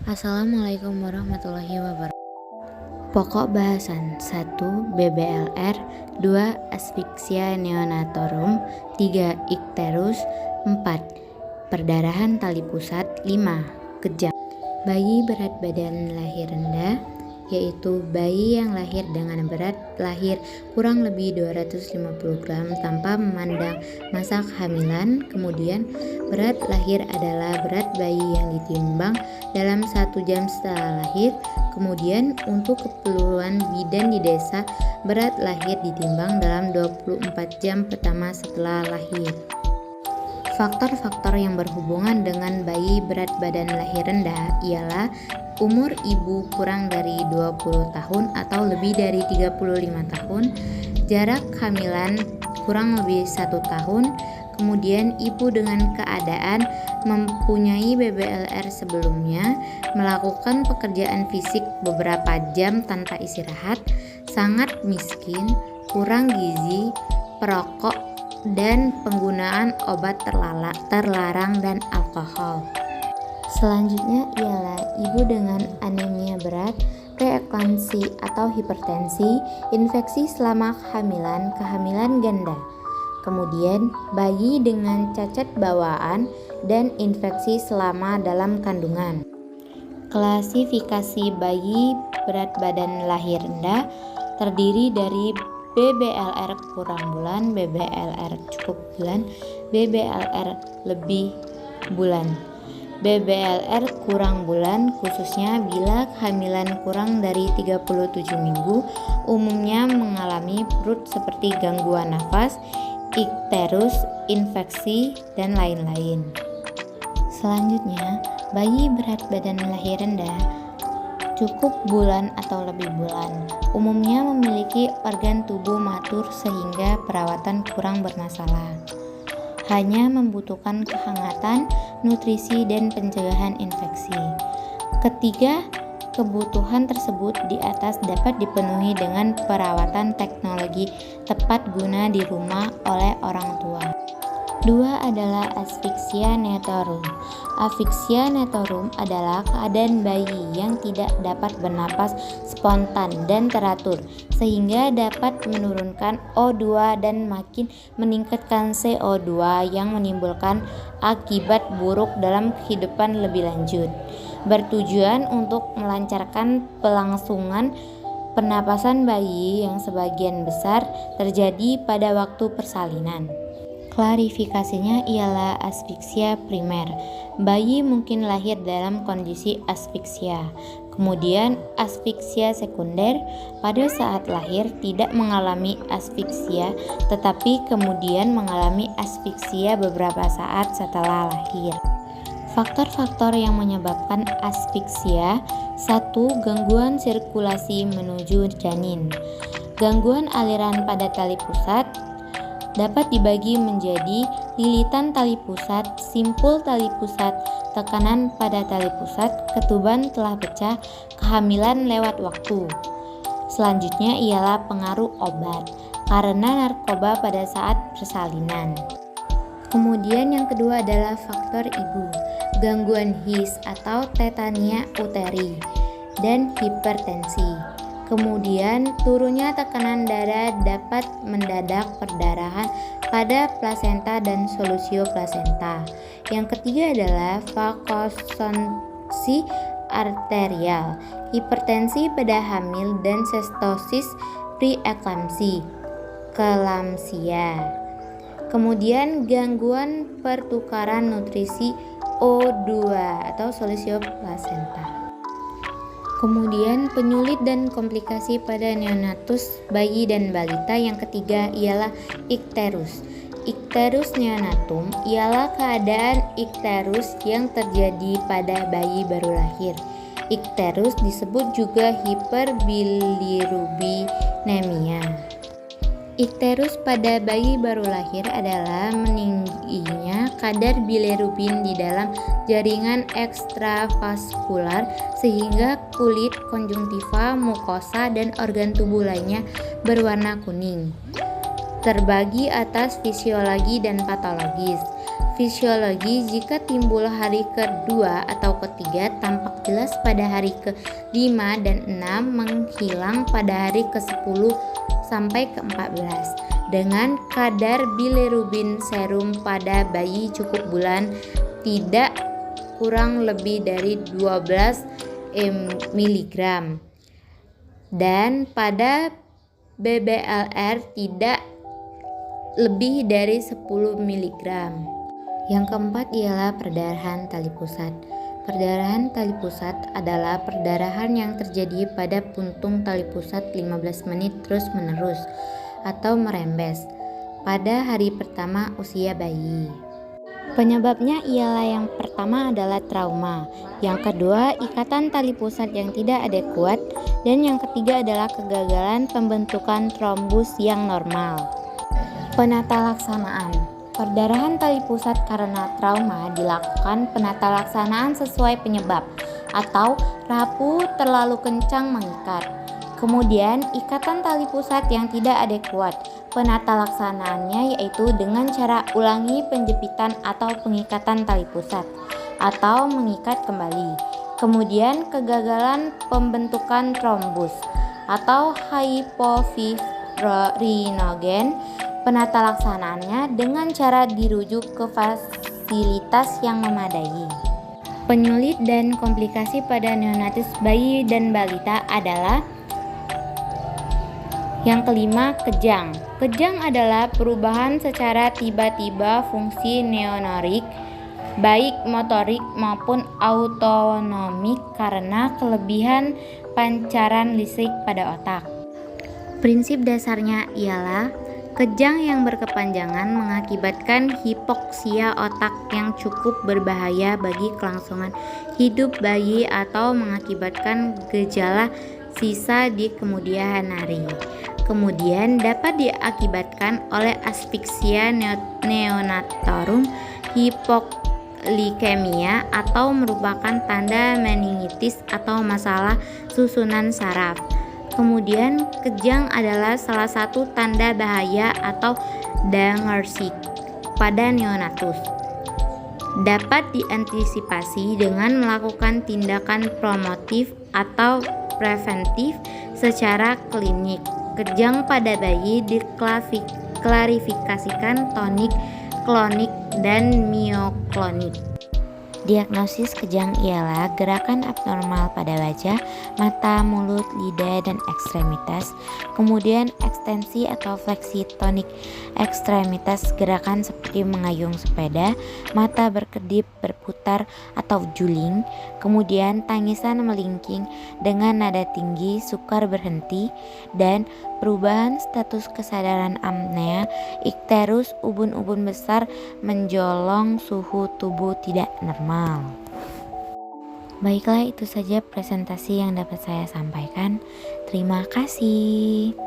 Assalamualaikum warahmatullahi wabarakatuh. Pokok bahasan 1. BBLR 2. Asphyxia neonatorum 3. Ikterus 4. Perdarahan tali pusat 5. Kejang. Bayi berat badan lahir rendah, yaitu bayi yang lahir dengan berat lahir kurang lebih 250 gram tanpa memandang masa kehamilan. Kemudian berat lahir adalah berat bayi yang ditimbang dalam 1 jam setelah lahir. Kemudian untuk keperluan bidan di desa, berat lahir ditimbang dalam 24 jam pertama setelah lahir. Faktor-faktor yang berhubungan dengan bayi berat badan lahir rendah ialah umur ibu kurang dari 20 tahun atau lebih dari 35 tahun, jarak kehamilan kurang lebih 1 tahun, kemudian ibu dengan keadaan mempunyai BBLR sebelumnya, melakukan pekerjaan fisik beberapa jam tanpa istirahat, sangat miskin, kurang gizi, perokok, dan penggunaan obat terlarang dan alkohol. Selanjutnya ialah ibu dengan anemia berat, preeklamsi atau hipertensi, infeksi selama kehamilan ganda. Kemudian bayi dengan cacat bawaan dan infeksi selama dalam kandungan. Klasifikasi bayi berat badan lahir rendah terdiri dari BBLR kurang bulan, BBLR cukup bulan, BBLR lebih bulan. BBLR kurang bulan khususnya bila kehamilan kurang dari 37 minggu, umumnya mengalami perut seperti gangguan nafas, ikterus, infeksi, dan lain-lain. Selanjutnya, bayi berat badan lahir rendah cukup bulan atau lebih bulan, umumnya memiliki organ tubuh matur sehingga perawatan kurang bermasalah. Hanya membutuhkan kehangatan, nutrisi, dan pencegahan infeksi. Ketiga, kebutuhan tersebut di atas dapat dipenuhi dengan perawatan teknologi tepat guna di rumah oleh orang tua. 2 adalah asfiksia neonatum. Asfiksia neonatum adalah keadaan bayi yang tidak dapat bernapas spontan dan teratur sehingga dapat menurunkan O2 dan makin meningkatkan CO2 yang menimbulkan akibat buruk dalam kehidupan lebih lanjut. Bertujuan untuk melancarkan pelangsungan pernapasan bayi yang sebagian besar terjadi pada waktu persalinan. Klarifikasinya ialah asfiksia primer. Bayi mungkin lahir dalam kondisi asfiksia. Kemudian asfiksia sekunder, pada saat lahir tidak mengalami asfiksia tetapi kemudian mengalami asfiksia beberapa saat setelah lahir. Faktor-faktor yang menyebabkan asfiksia. 1. Gangguan sirkulasi menuju janin. Gangguan aliran pada tali pusat dapat dibagi menjadi lilitan tali pusat, simpul tali pusat, tekanan pada tali pusat, ketuban telah pecah, kehamilan lewat waktu. Selanjutnya ialah pengaruh obat karena narkoba pada saat persalinan. Kemudian yang kedua adalah faktor ibu, gangguan HIS atau tetania uteri, dan hipertensi. Kemudian turunnya tekanan darah dapat mendadak perdarahan pada plasenta dan solusio plasenta. Yang ketiga adalah vakosonsi arterial, hipertensi pada hamil dan sistosis preeklamsi, kelamsia. Kemudian gangguan pertukaran nutrisi O2 atau solusio plasenta. Kemudian penyulit dan komplikasi pada neonatus, bayi dan balita. Yang ketiga ialah ikterus. Ikterus neonatum ialah keadaan ikterus yang terjadi pada bayi baru lahir. Ikterus disebut juga hiperbilirubinemia. Ikterus pada bayi baru lahir adalah meningginya kadar bilirubin di dalam jaringan ekstravaskular sehingga kulit, konjungtiva, mukosa, dan organ tubuh lainnya berwarna kuning. Terbagi atas fisiologi dan patologis. Fisiologi, jika timbul hari kedua atau ketiga, tampak jelas pada hari ke-5 dan 6, menghilang pada hari ke-10 sampai ke-14. Dengan kadar bilirubin serum pada bayi cukup bulan tidak kurang lebih dari 12 mg dan pada BBLR tidak lebih dari 10 mg. Yang keempat ialah perdarahan tali pusat. Perdarahan tali pusat adalah perdarahan yang terjadi pada puntung tali pusat 15 menit terus-menerus atau merembes pada hari pertama usia bayi. Penyebabnya ialah yang pertama adalah trauma, yang kedua ikatan tali pusat yang tidak adekuat, dan yang ketiga adalah kegagalan pembentukan trombus yang normal. Penata laksanaan. Perdarahan tali pusat karena trauma dilakukan penata laksanaan sesuai penyebab atau rapuh terlalu kencang mengikat. Kemudian ikatan tali pusat yang tidak adekuat. Penata laksanaannya yaitu dengan cara ulangi penjepitan atau pengikatan tali pusat atau mengikat kembali. Kemudian kegagalan pembentukan trombus atau hypofibrinogen. Penata laksanaannya dengan cara dirujuk ke fasilitas yang memadai. Penyulit dan komplikasi pada neonatus bayi dan balita adalah yang kelima, kejang. Kejang adalah perubahan secara tiba-tiba fungsi neonorik, baik motorik maupun autonomik karena kelebihan pancaran listrik pada otak. Prinsip dasarnya ialah kejang yang berkepanjangan mengakibatkan hipoksia otak yang cukup berbahaya bagi kelangsungan hidup bayi atau mengakibatkan gejala sisa di kemudian hari. Kemudian dapat diakibatkan oleh asfiksia neonatorum, hipoglikemia atau merupakan tanda meningitis atau masalah susunan saraf. Kemudian kejang adalah salah satu tanda bahaya atau danger pada neonatus. Dapat diantisipasi dengan melakukan tindakan promotif atau preventif secara klinik. Kejang pada bayi diklarifikasikan tonik, klonik, dan mioklonik. Diagnosis kejang ialah gerakan abnormal pada wajah, mata, mulut, lidah, dan ekstremitas. Kemudian ekstensi atau fleksi tonik ekstremitas, gerakan seperti mengayung sepeda, mata berkedip, berputar, atau juling. Kemudian tangisan melingking dengan nada tinggi, sukar berhenti, dan perubahan status kesadaran apnea, ikterus, ubun-ubun besar, menjolong, suhu tubuh tidak normal. Baiklah, itu saja presentasi yang dapat saya sampaikan. Terima kasih.